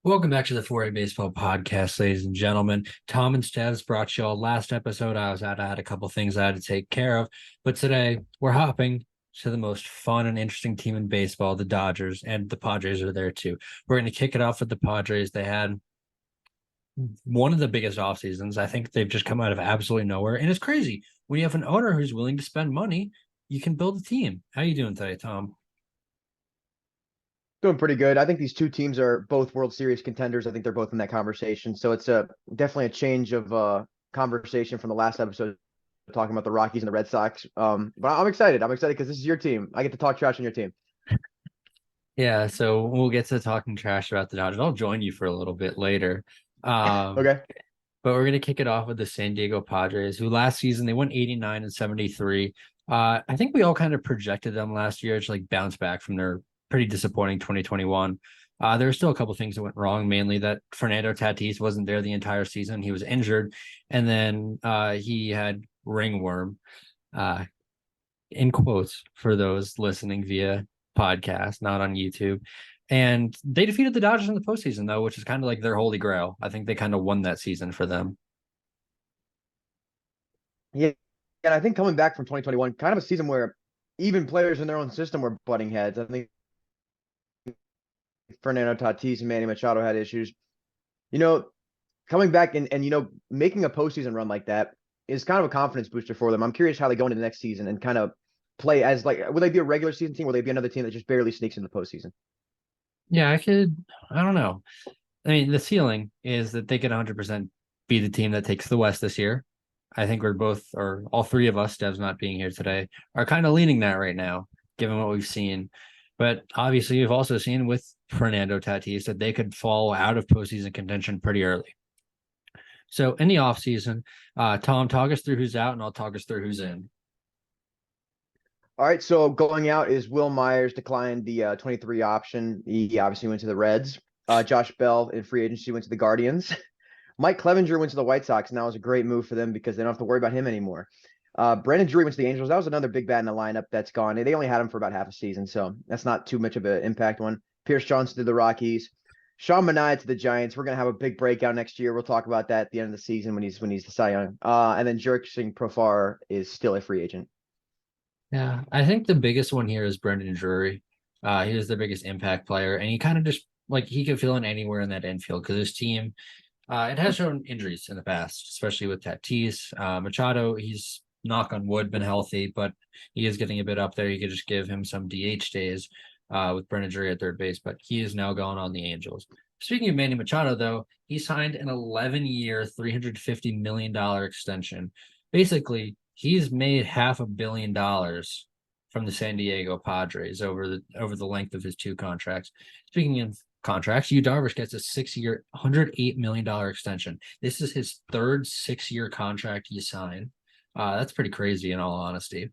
Welcome back to the 4A Baseball Podcast, ladies and gentlemen. Tom and Stevs brought you all last episode. I had a couple things I had to take care of, but today we're hopping to the most fun and interesting team in baseball, the Dodgers, and the Padres are there too. We're going to kick it off with the Padres. They had one of the biggest off seasons. I think they've just come out of absolutely nowhere, and it's crazy when you have an owner who's willing to spend money. You can build a team. How you doing today, Tom? Doing pretty good. I think these two teams are both World Series contenders. I think they're both in that conversation. So it's a definitely a change of conversation from the last episode talking about the Rockies and the Red Sox. But I'm excited. I'm excited because this is your team. I get to talk trash on your team. Yeah, so we'll get to talking trash about the Dodgers. I'll join you for a little bit later. Um, Okay. but we're gonna kick it off with the San Diego Padres, who last season they went 89 and 73. I think we all kind of projected them last year to like bounce back from their pretty disappointing 2021. There were still a couple things that went wrong, mainly that Fernando Tatis wasn't there the entire season. He was injured, and then he had ringworm. Uh, in quotes for those listening via podcast, not on YouTube. And they defeated the Dodgers in the postseason, though, which is kind of like their holy grail. I think they kind of won that season for them. Yeah. And I think coming back from 2021, kind of a season where even players in their own system were butting heads. I think Fernando Tatis and Manny Machado had issues. You know, coming back and making a postseason run like that is kind of a confidence booster for them. I'm curious how they go into the next season and kind of play as like will they be a regular season team? Will they be another team that just barely sneaks into the postseason? Yeah, I don't know. I mean, the ceiling is that they could 100% be the team that takes the West this year. I think we're both, or all three of us, Dev's not being here today, are kind of leaning that right now, given what we've seen. But obviously, you've also seen with Fernando Tatis that they could fall out of postseason contention pretty early. So in the offseason, Tom, talk us through who's out, and I'll talk us through who's in. All right, so going out is Will Myers declined the 23 option. He obviously went to the Reds. Josh Bell in free agency went to the Guardians. Mike Clevenger went to the White Sox, and that was a great move for them because they don't have to worry about him anymore. Brandon Drury went to the Angels. That was another big bat in the lineup that's gone. They only had him for about half a season, so that's not too much of an impact one. Pierce Johnson to the Rockies. Sean Manaea to the Giants. We're gonna have a big breakout next year. We'll talk about that at the end of the season when he's the Cy Young. And then Jurickson Profar is still a free agent. Yeah, I think the biggest one here is Brendan Drury. He was the biggest impact player, and he kind of just like he could fill in anywhere in that infield because his team it has shown injuries in the past, especially with Tatis. Machado, he's knock on wood been healthy, but he is getting a bit up there. You could just give him some DH days with Brendan Drury at third base, but he is now gone on the Angels. Speaking of Manny Machado, though, he signed an 11-year, $350 million extension. Basically, he's made $500 million from the San Diego Padres over the length of his two contracts. Speaking of contracts, Yu Darvish gets a 6-year, $108 million extension. This is his third 6-year contract he signed. That's pretty crazy, in all honesty.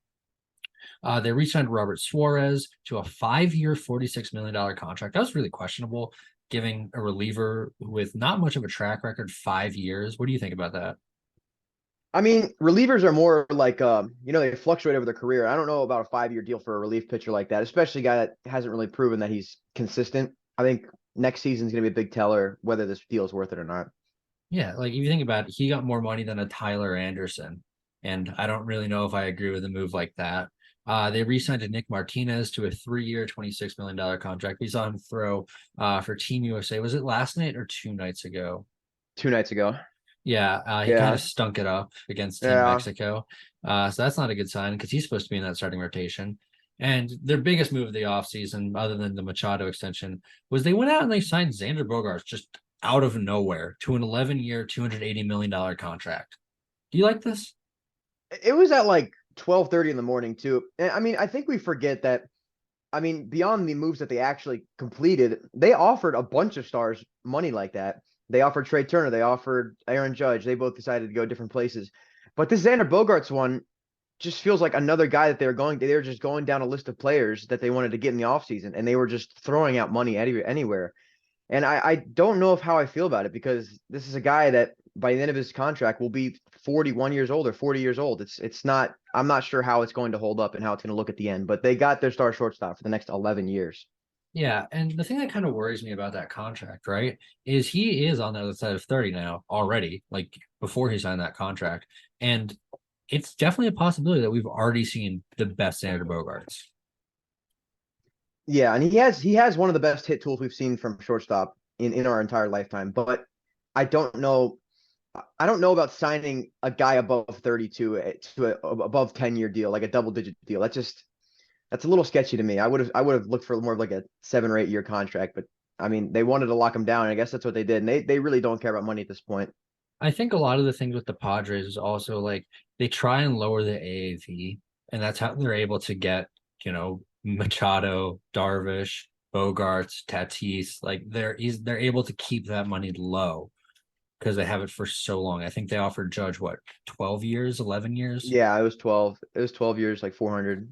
They re-signed Robert Suarez to a 5-year, $46 million contract. That was really questionable, giving a reliever with not much of a track record 5 years. What do you think about that? I mean, relievers are more like they fluctuate over their career. I don't know about a 5-year deal for a relief pitcher like that, especially a guy that hasn't really proven that he's consistent. I think next season's gonna be a big teller whether this deal is worth it or not. Yeah, like if you think about it, he got more money than a Tyler Anderson. And I don't really know if I agree with a move like that. They re-signed Nick Martinez to a 3-year, $26 million contract. We saw him throw for Team USA. Was it last night or 2 nights ago? 2 nights ago. Yeah, he kind of Yeah. stunk it up against Team Yeah. Mexico. So that's not a good sign because he's supposed to be in that starting rotation. And their biggest move of the offseason, other than the Machado extension, was they went out and they signed Xander Bogaerts just out of nowhere to an 11-year, $280 million contract. Do you like this? It was at like 12:30 in the morning too. And I mean, I think we forget that beyond the moves that they actually completed, they offered a bunch of stars money like that. They offered Trey Turner, they offered Aaron Judge. They both decided to go different places. But this Xander Bogarts one just feels like another guy that they were just going down a list of players that they wanted to get in the offseason, and they were just throwing out money anywhere. And I don't know if how I feel about it because this is a guy that by the end of his contract will be 41 years old or 40 years old. It's not I'm not sure how it's going to hold up and how it's going to look at the end, but they got their star shortstop for the next 11 years. Yeah, and the thing that kind of worries me about that contract, right, is he is on the other side of 30 now already, like before he signed that contract. And it's definitely a possibility that we've already seen the best Xander Bogaerts. Yeah, and he has one of the best hit tools we've seen from shortstop in our entire lifetime. But I don't know. I don't know about signing a guy above 32 to a above 10-year deal, like a double digit deal. That's a little sketchy to me. I would have looked for more of like a 7 or 8 year contract, but I mean they wanted to lock him down. And I guess that's what they did. And they really don't care about money at this point. I think a lot of the things with the Padres is also like they try and lower the AAV, and that's how they're able to get, Machado, Darvish, Bogarts, Tatis. Like they're able to keep that money low because they have it for so long. I think they offered Judge what, 12 years, 11 years? Yeah, it was 12. It was 12 years, like 400.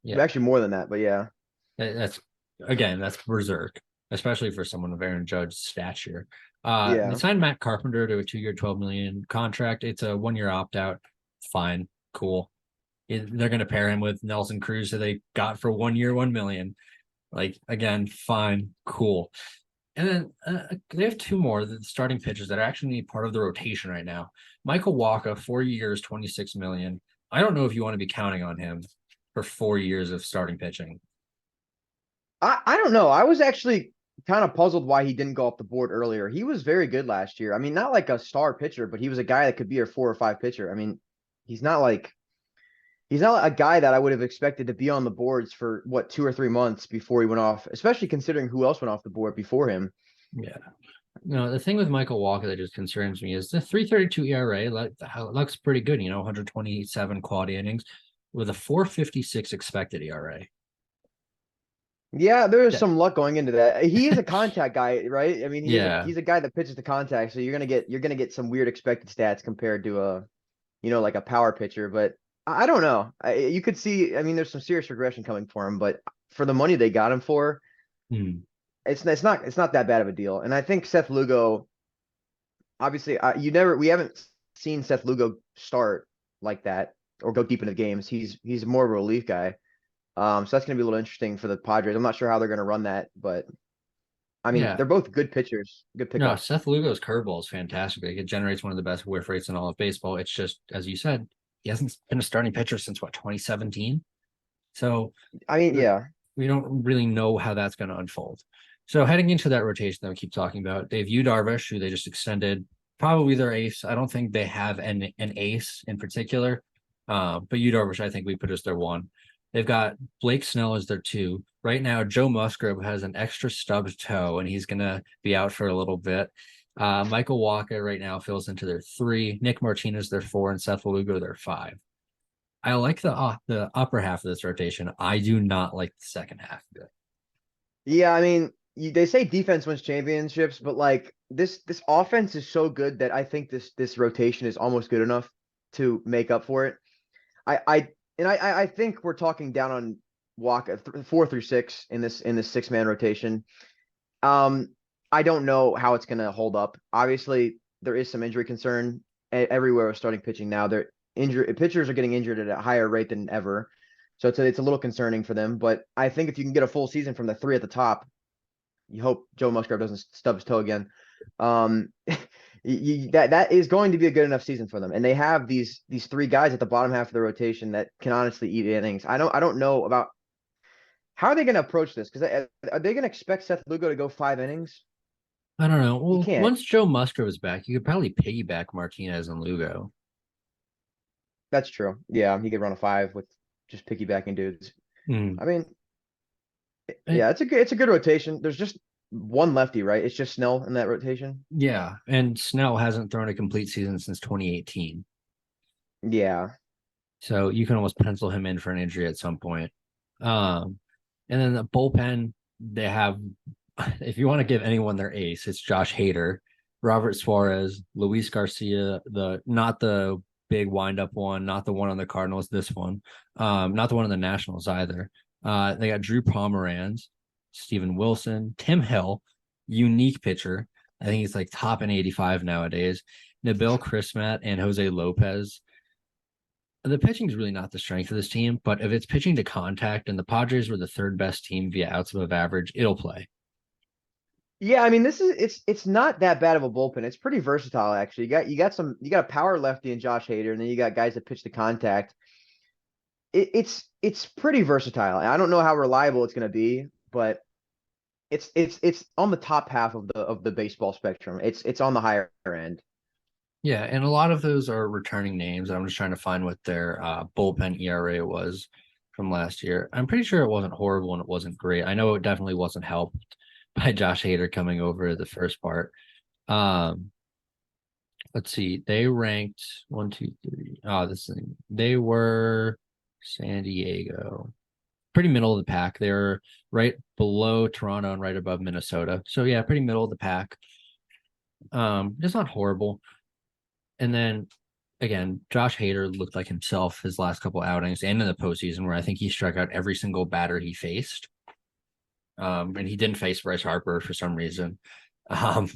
Yeah. Actually more than that, but yeah. That's again, that's berserk, especially for someone of Aaron Judge's stature. They Yeah. signed Matt Carpenter to a 2-year, 12 million contract. It's a 1-year opt out. Fine, cool. They're going to pair him with Nelson Cruz, who they got for 1 year, 1 million. Like again, fine, cool. And then they have two more the starting pitchers that are actually part of the rotation right now. Michael Walker, 4 years, 26 million. I don't know if you want to be counting on him for 4 years of starting pitching. I don't know. I was actually kind of puzzled why he didn't go off the board earlier. He was very good last year. I mean, not like a star pitcher, but he was a guy that could be a 4 or 5 pitcher. I mean, he's not like he's not a guy that I would have expected to be on the boards for what 2 or 3 months before he went off, especially considering who else went off the board before him. Yeah. No, the thing with Michael Walker that just concerns me is the 3.32 ERA looks pretty good, 127 quality innings with a 4.56 expected ERA. Yeah, there is Yeah. some luck going into that. He is a contact guy, right? I mean, Yeah. he's a guy that pitches to contact, so you're gonna get some weird expected stats compared to like a power pitcher. But I don't know. You could see. I mean, there's some serious regression coming for him, but for the money they got him for, Hmm. it's not that bad of a deal. And I think Seth Lugo, obviously, we haven't seen Seth Lugo start like that or go deep into games. He's more of a relief guy. So that's gonna be a little interesting for the Padres. I'm not sure how they're gonna run that, but I mean, Yeah. they're both good pitchers, good No, pickups. Seth Lugo's curveball is fantastic. Like, it generates one of the best whiff rates in all of baseball. It's just, as you said, he hasn't been a starting pitcher since what, 2017? So I mean, yeah, we don't really know how that's going to unfold. So heading into that rotation that we keep talking about, they have Yu Darvish, who they just extended, probably their ace. I don't think they have an ace in particular, but Yu Darvish, I think we put as their one. They've got Blake Snell as their two. Right now, Joe Musgrove has an extra stubbed toe, and he's going to be out for a little bit. Michael Walker right now fills into their three. Nick Martinez their four, and Seth Lugo their five. I like the upper half of this rotation. I do not like the second half of it. yeah. I mean, they say defense wins championships, but like this offense is so good that I think this rotation is almost good enough to make up for it. I think we're talking down on Walker 4 through 6 in this 6 man rotation. Um, I don't know how it's gonna hold up. Obviously, there is some injury concern everywhere with starting pitching now. They're injured pitchers are getting injured at a higher rate than ever. So it's a little concerning for them. But I think if you can get a full season from the three at the top, you hope Joe Musgrove doesn't stub his toe again. Um, that is going to be a good enough season for them. And they have these three guys at the bottom half of the rotation that can honestly eat innings. I don't know about how are they going to approach this because are they going to expect Seth Lugo to go 5 innings? I don't know. He Well, can't. once Joe Musgrove is back, you could probably piggyback Martinez and Lugo. That's true. Yeah, he could run a 5 with just piggybacking dudes. Mm. I mean, And, yeah, it's a good rotation. There's just one lefty, right? It's just Snell in that rotation. yeah, and Snell hasn't thrown a complete season since 2018. Yeah. So you can almost pencil him in for an injury at some point. And then the bullpen, they have, if you want to give anyone their ace, it's Josh Hader, Robert Suarez, Luis Garcia, the not the big windup one, not the one on the Cardinals, this one, not the one on the Nationals either. They got Drew Pomeranz, Steven Wilson, Tim Hill, unique pitcher. I think he's like top in 85 nowadays. Nabil Chrismat and Jose Lopez. the pitching is really not the strength of this team, but if it's pitching to contact and the Padres were the third best team via outs above average, it'll play. Yeah, I mean, this is it's not that bad of a bullpen. It's pretty versatile actually. You got a power lefty in Josh Hader, and then you got guys that pitch to contact. It's pretty versatile. I don't know how reliable it's going to be, but it's on the top half of the baseball spectrum. It's on the higher end. Yeah, and a lot of those are returning names. I'm just trying to find what their bullpen ERA was from last year. I'm pretty sure it wasn't horrible and it wasn't great. I know it definitely wasn't helped by Josh Hader coming over the first part. Um, let's see. They ranked one, two, three. Oh, this thing. They were San Diego. Pretty middle of the pack. They're right below Toronto and right above Minnesota. So yeah, pretty middle of the pack. It's not horrible. And then again, Josh Hader looked like himself his last couple outings and in the postseason, where I think he struck out every single batter he faced. And he didn't face Bryce Harper for some reason. Um,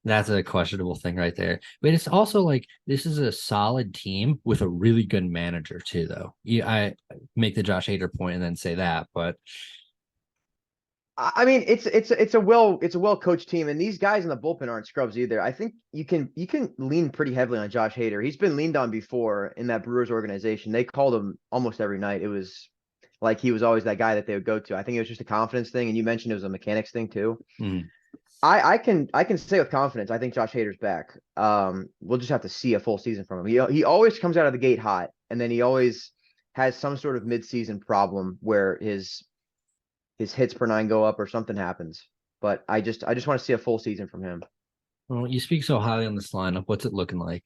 that's a questionable thing right there. But it's also like this is a solid team with a really good manager too, though. Yeah, I make the Josh Hader point and then say that, but I mean, it's a well coached team, and these guys in the bullpen aren't scrubs either. I think you can lean pretty heavily on Josh Hader. He's been leaned on before in that Brewers organization. They called him almost every night. It was like he was always that guy that they would go to. I think it was just a confidence thing, and you mentioned it was a mechanics thing too. mm, I can say with confidence, I think Josh Hader's back. We'll just have to see a full season from him. He always comes out of the gate hot, and then he always has some sort of midseason problem where his hits per nine go up or something happens. But I just want to see a full season from him. well, you speak so highly on this lineup. What's it looking like?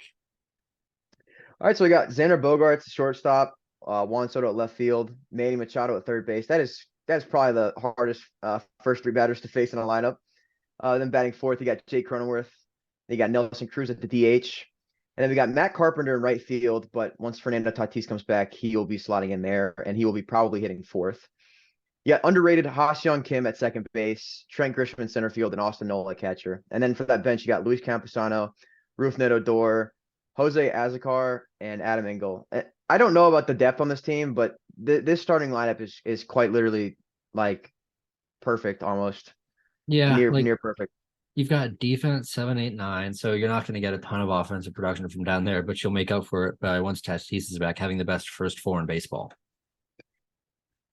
All right, so we got Xander Bogaerts at shortstop, Juan Soto at left field, Manny Machado at third base. That's probably the hardest first three batters to face in a lineup. Then batting fourth, you got Jake Cronenworth. Then you got Nelson Cruz at the DH. And then we got Matt Carpenter in right field. But once Fernando Tatis comes back, he will be slotting in there, and he will be probably hitting fourth. Yeah, underrated Ha-Seong Kim at second base, Trent Grisham in center field, and Austin Nola at catcher. And then for that bench, you got Luis Campusano, Rougned Odor, Jose Azocar, and Adam Engel. I don't know about the depth on this team, but this starting lineup is quite literally like perfect, almost Yeah, near like near perfect. you've got defense 7, 8, 9, so you're not going to get a ton of offensive production from down there, but you'll make up for it by once Tatis is back having the best first four in baseball.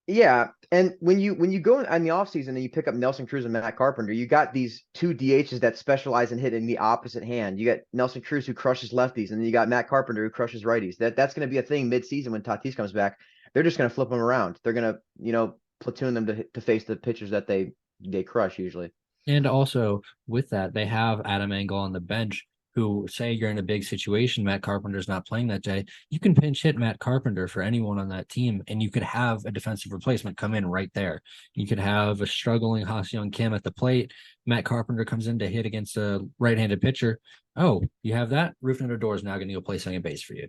Yeah, and when you go in the offseason and you pick up Nelson Cruz and Matt Carpenter, you got these two DHs that specialize in hitting the opposite hand. You got Nelson Cruz who crushes lefties, and then you got Matt Carpenter who crushes righties. That's going to be a thing mid-season when Tatis comes back. They're just going to flip them around. They're going to platoon them to face the pitchers that they crush usually. And also with that, they have Adam Engel on the bench who say you're in a big situation, Matt Carpenter's not playing that day. You can pinch hit Matt Carpenter for anyone on that team, and you could have a defensive replacement come in right there. You could have a struggling Ha-Seong Kim at the plate. Matt Carpenter comes in to hit against a right-handed pitcher. Oh, you have that? Rougned Odor is now going to go play second base for you.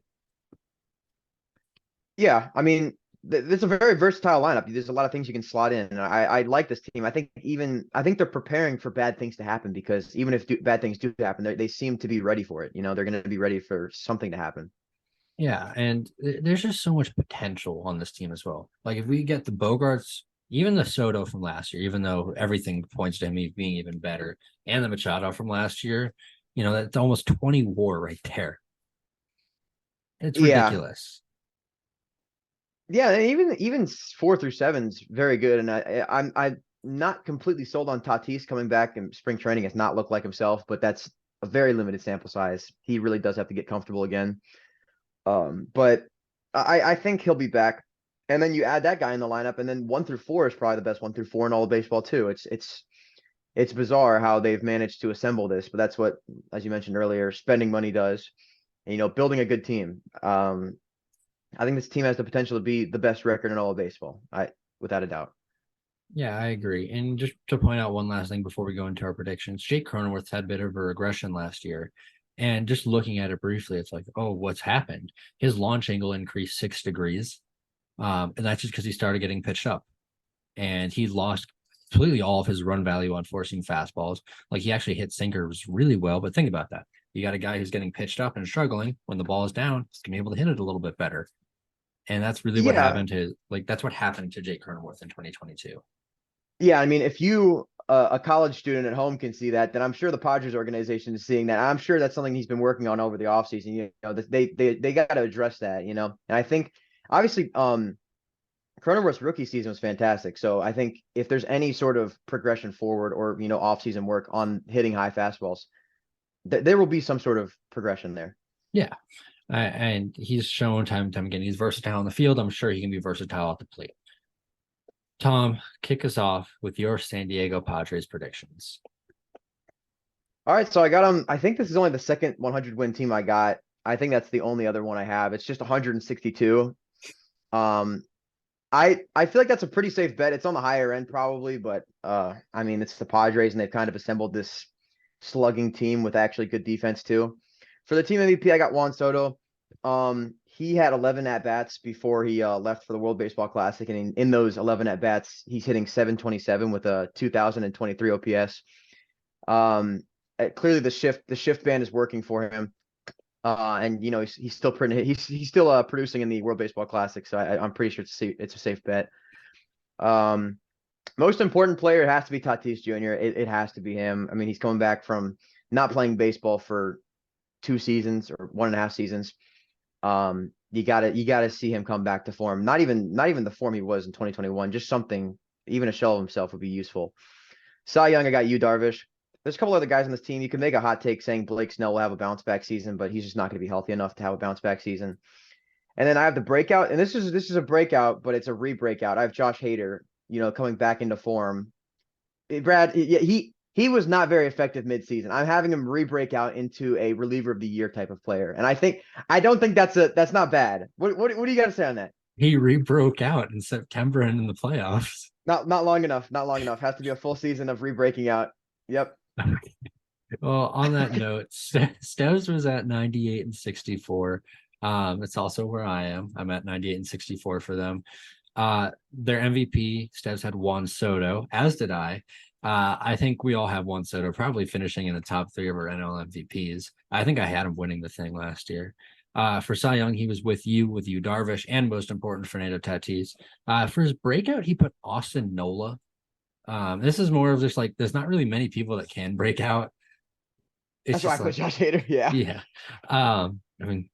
Yeah, I mean, it's a very versatile lineup. There's a lot of things you can slot in. And I like this team. I think they're preparing for bad things to happen because even if bad things do happen, they seem to be ready for it. They're going to be ready for something to happen. Yeah, and there's just so much potential on this team as well. Like if we get the Bogarts, even the Soto from last year, even though everything points to him being even better, and the Machado from last year, that's almost 20 WAR right there. It's Yeah, ridiculous. yeah, and even 4 through 7's very good. And I'm not completely sold on Tatis coming back in spring training. Has not looked like himself, but that's a very limited sample size. He really does have to get comfortable again. But I think he'll be back. And then you add that guy in the lineup, and then 1 through 4 is probably the best 1 through 4 in all of baseball too. It's bizarre how they've managed to assemble this, but that's what, as you mentioned earlier, spending money does. And, building a good team. I think this team has the potential to be the best record in all of baseball. Without a doubt. Yeah, I agree. And just to point out one last thing before we go into our predictions, Jake Cronenworth had a bit of a regression last year. And just looking at it briefly, it's like, oh, what's happened? His launch angle increased 6 degrees. And that's just because he started getting pitched up. And he lost completely all of his run value on forcing fastballs. Like he actually hit sinkers really well. But think about that. You got a guy who's getting pitched up and struggling when the ball is down, he's gonna be able to hit it a little bit better. And that's really what Yeah, happened to that's what happened to Jake Cronenworth in 2022. yeah. I mean, if you a college student at home can see that, then I'm sure the Padres organization is seeing that. I'm sure that's something he's been working on over the offseason. You know, they got to address that. You know, and I think obviously Cronenworth's rookie season was fantastic. So I think if there's any sort of progression forward or offseason work on hitting high fastballs, there will be some sort of progression there. Yeah. And he's shown time and time again he's versatile in the field. I'm sure he can be versatile at the plate. Tom, kick us off with your San Diego Padres predictions. All right, so I got him. I think this is only the second 100 win team I got. I think that's the only other one I have. It's just 162. Um, I feel like that's a pretty safe bet. It's on the higher end probably, but I mean it's the Padres and they've kind of assembled this slugging team with actually good defense too. For the team MVP, I got Juan Soto. He had 11 at bats before he left for the World Baseball Classic, and in those 11 at bats, he's hitting 727 with a 2023 OPS. Clearly the shift band is working for him. And he's still he's still producing in the World Baseball Classic, so I'm pretty sure it's a safe bet. Um, Most important player has to be Tatis Jr. It has to be him. I mean, he's coming back from not playing baseball for 2 seasons or 1.5 seasons. You gotta see him come back to form. Not even the form he was in 2021. Just something, even a shell of himself would be useful. Cy Young, I got you, Darvish. There's a couple other guys on this team. You can make a hot take saying Blake Snell will have a bounce back season, but he's just not going to be healthy enough to have a bounce back season. And then I have the breakout, and this is a breakout, but it's a re-breakout. I have Josh Hader, coming back into form. Brad, yeah, he was not very effective midseason. I'm having him re-break out into a reliever of the year type of player, and I don't think that's not bad. What do you got to say on that? He re-broke out in September and in the playoffs. Not long enough. Not long enough. Has to be a full season of re-breaking out. Yep. Well, on that note, Steves was at 98 and 64. It's also where I am. I'm at 98 and 64 for them. Their MVP, Steves had Juan Soto, as did I. I think we all have Juan Soto probably finishing in the top 3 of our NL MVPs. I think I had him winning the thing last year. For Cy Young, he was with you, Darvish, and most important, Fernando Tatis. For his breakout, he put Austin Nola. This is more of just there's not really many people that can break out. It's That's why I just put Josh Hader. Yeah. yeah. I mean,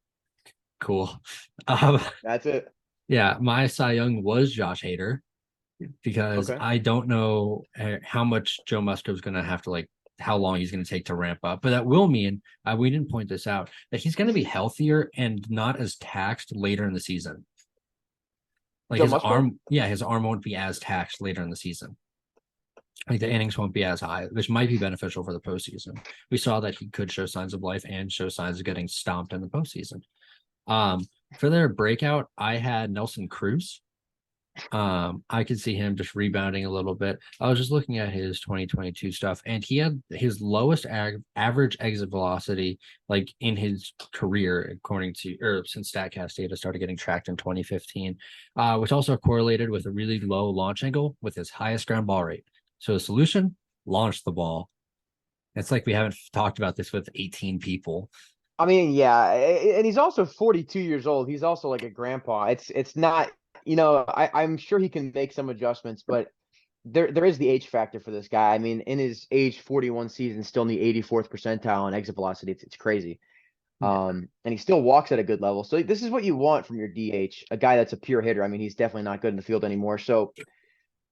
cool. That's it. Yeah, my Cy Young was Josh Hader because Okay. I don't know how much Joe Musgrove's going to have to how long he's going to take to ramp up. But that will mean we didn't point this out that he's going to be healthier and not as taxed later in the season. Joe Musgrove? His arm won't be as taxed later in the season. The innings won't be as high, which might be beneficial for the postseason. We saw that he could show signs of life and show signs of getting stomped in the postseason. For their breakout, I had Nelson Cruz. I could see him just rebounding a little bit. I was just looking at his 2022 stuff, and he had his lowest average exit velocity in his career, according to since Statcast data started getting tracked in 2015, which also correlated with a really low launch angle with his highest ground ball rate. So the solution: launch the ball. It's like we haven't talked about this with 18 people. I mean, yeah, and he's also 42 years old. He's also like a grandpa. It's not, I'm sure he can make some adjustments, but there is the age factor for this guy. I mean, in his age 41 season, still in the 84th percentile on exit velocity. It's crazy. And he still walks at a good level. So this is what you want from your DH, a guy that's a pure hitter. I mean, he's definitely not good in the field anymore. So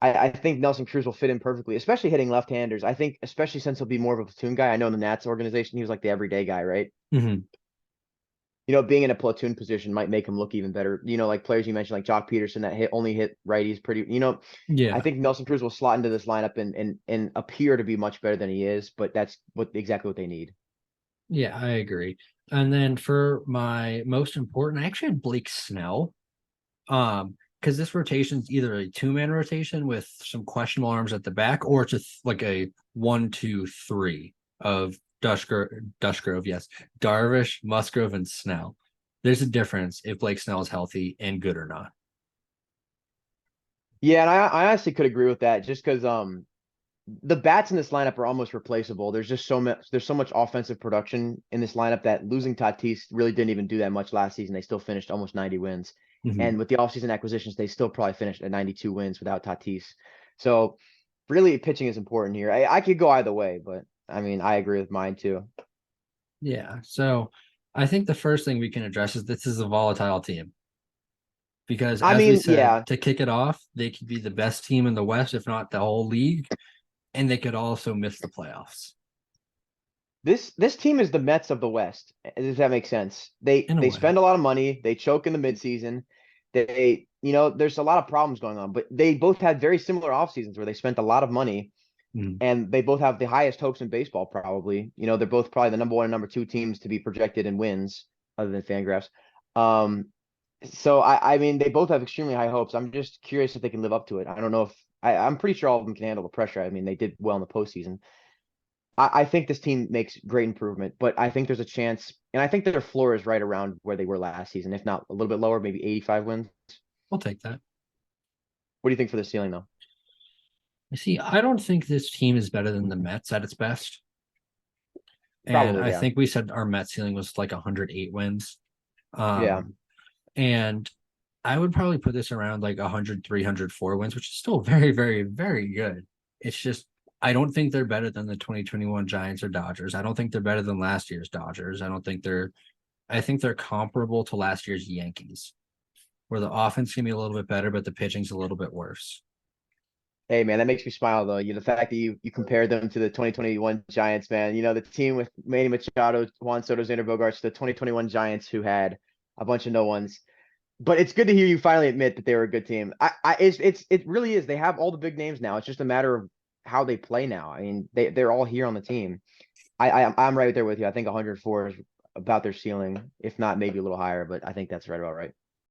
I think Nelson Cruz will fit in perfectly, especially hitting left-handers. I think, especially since he'll be more of a platoon guy. I know in the Nats organization, he was like the everyday guy, right? Mm-hmm. Being in a platoon position might make him look even better. Like players you mentioned, like Jock Peterson, that only hit righties pretty. I Yeah. think Nelson Cruz will slot into this lineup and appear to be much better than he is, but that's exactly what they need. Yeah, I agree. And then for my most important, I actually had Blake Snell. Because this rotation's either a 2-man rotation with some questionable arms at the back, or it's just like a 1-2-3 of Dushgrove, yes, Darvish, Musgrove, and Snell. There's a difference if Blake Snell is healthy and good or not. Yeah, and I honestly could agree with that just because the bats in this lineup are almost replaceable. There's so much offensive production in this lineup that losing Tatis really didn't even do that much last season. They still finished almost 90 wins. Mhm. And with the offseason acquisitions, they still probably finished at 92 wins without Tatis. So really pitching is important here. I could go either way, but I mean, I agree with mine too. Yeah. So I think the first thing we can address is this is a volatile team because, I as we mean, said, yeah, to kick it off, they could be the best team in the West, if not the whole league, and they could also miss the playoffs this team is the Mets of the West. Does that make sense? They in a they way. spend a lot of money, they choke in the midseason. There's a lot of problems going on, but they both had very similar off seasons where they spent a lot of money Mhm. and they both have the highest hopes in baseball, probably. They're both probably the number one and number two teams to be projected in wins, other than Fangraphs. Um, so I mean, they both have extremely high hopes. I'm just curious if they can live up to it. I don't know if I'm pretty sure all of them can handle the pressure. I mean, they did well in the postseason. I think this team makes great improvement, but I think there's a chance, and I think their floor is right around where they were last season, if not a little bit lower, maybe 85 wins. I'll take that. What do you think for the ceiling, though? You see, I don't think this team is better than the Mets at its best. And Probably, I yeah. think we said our Mets ceiling was like 108 wins. Yeah. Um, and I would probably put this around like 100, 304 wins, which is still very, very, very good. It's just, I don't think they're better than the 2021 Giants or Dodgers. I don't think they're better than last year's Dodgers. I think they're comparable to last year's Yankees, where the offense can be a little bit better, but the pitching's a little bit worse. Hey, man, that makes me smile, though. The fact that you compared them to the 2021 Giants, man. The team with Manny Machado, Juan Soto, Xander Bogaerts, the 2021 Giants who had a bunch of no ones. But it's good to hear you finally admit that they were a good team. It really is. They have all the big names now. It's just a matter of how they play now. I mean, they're all here on the team. I'm right there with you. I think 104 is about their ceiling, if not maybe a little higher, but I think that's right about right.